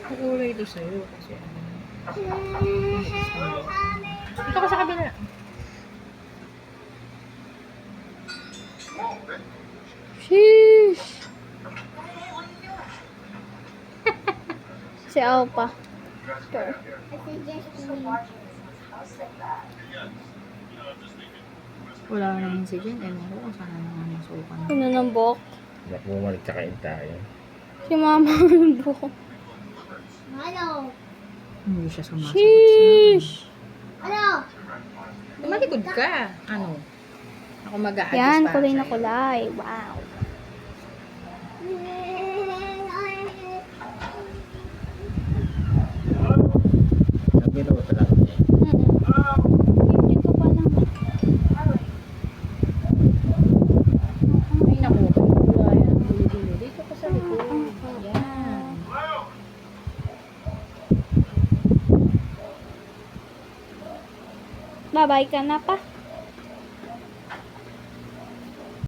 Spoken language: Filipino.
Kukulay ito sa'yo kasi ano. Ito ka sa kabila. Sheesh! Si Alpa. Wala naman si Jen. Ewan ko kung saan naman masukan. Ano ng buhok? Bumalik sa kain tayo. Si Mama ng buhok. Hindi siya sumasagot Sheesh! sa Tumalikod ka. Ano? Ako mag-a-adjust Yan, para kulay na sa'yo. kulay. Wow. Nabilo ko lang niya. Hindi ko pa lang. Ay, naku. Kulay. Ang gulo-gulo. Dito ka sa likod. Yan. Bye-bye ka na pa.